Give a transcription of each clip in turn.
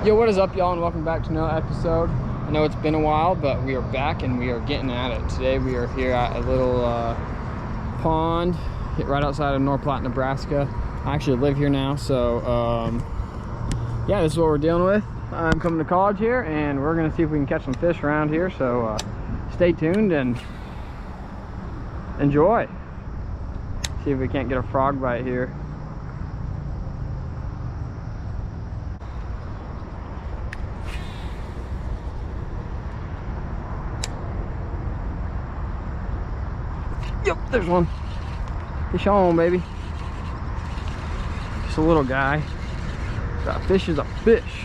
Yo, what is up, y'all, and welcome back to another episode. I know it's been a while, but we are back and we are getting at it. Today we are here at a little pond right outside of North Platte, Nebraska. I actually live here now, so yeah, this is what we're dealing with. I'm coming to college here, and we're gonna see if we can catch some fish around here, so stay tuned and enjoy. See if we can't get a frog bite here. Yep, there's one. Fish on, baby. Just a little guy. That fish is a fish.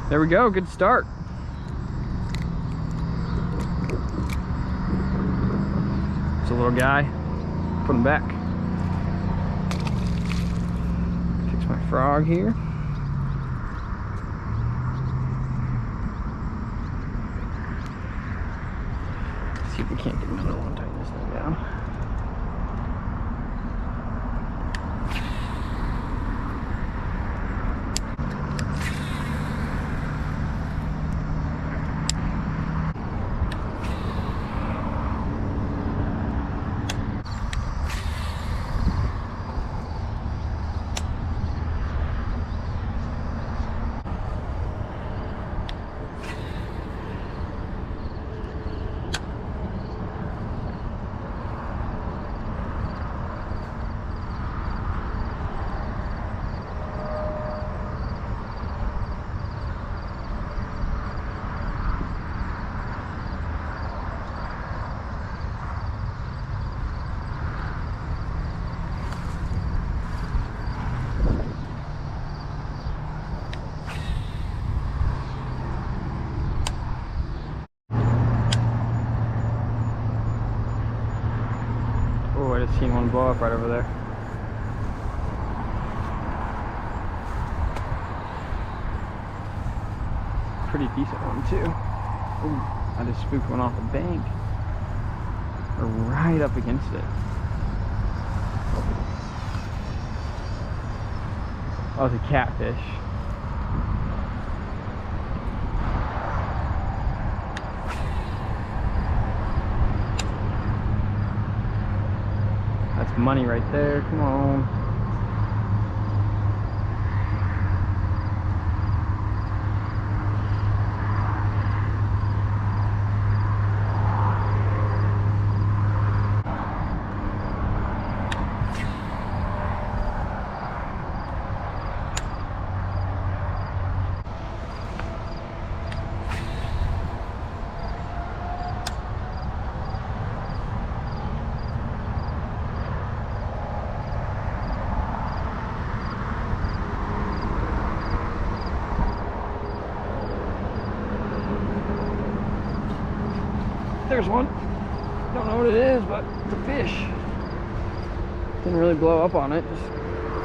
There we go, good start. It's a little guy. Put him back. Fix my frog here. See if we can't get another one. Tighten this thing down. Oh, I just seen one blow up right over there. Pretty decent one too. Ooh, I just spooked one off the bank. Or right up against it. Oh, it's a catfish. That's money right there. Come on. There's one. Don't know what it is, but it's a fish. Didn't really blow up on it, just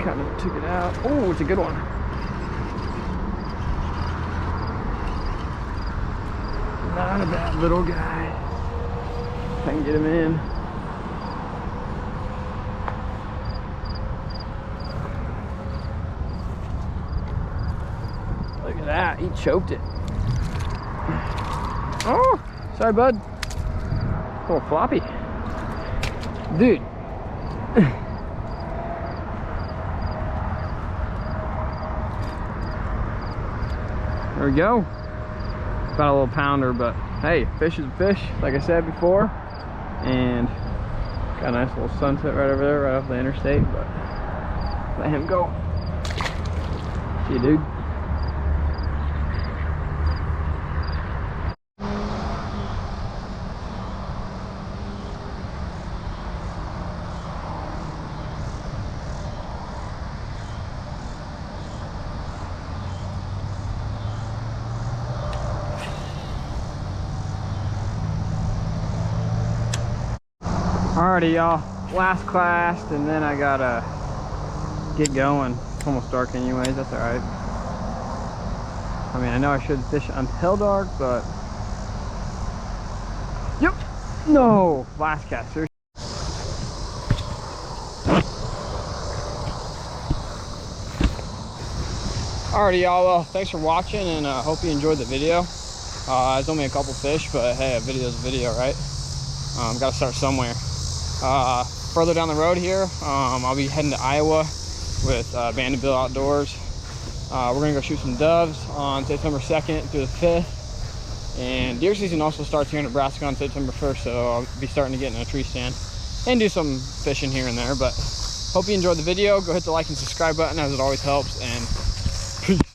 kind of took it out. Oh, it's a good one. Not a bad little guy. If I can get him in. Look at that, he choked it. Oh, sorry, bud. A little floppy. Dude. There we go. About a little pounder, but hey, fish is a fish, like I said before. And got a nice little sunset right over there, right off the interstate, but let him go. See you, dude. Alrighty, y'all, last class, and then I gotta get going. It's almost dark anyways, that's alright. I mean, I know I should fish until dark, but yep, no, last cast, seriously. Alrighty, y'all. Well, thanks for watching, and hope you enjoyed the video. It's only a couple fish, but hey, a video's a video, right? Got to start somewhere. Further down the road here, I'll be heading to Iowa with Vanderbilt Outdoors. We're gonna go shoot some doves on September 2nd through the 5th, and deer season also starts here in Nebraska on September 1st, so I'll be starting to get in a tree stand and do some fishing here and there. But hope you enjoyed the video. Go hit the like and subscribe button, as it always helps, and peace.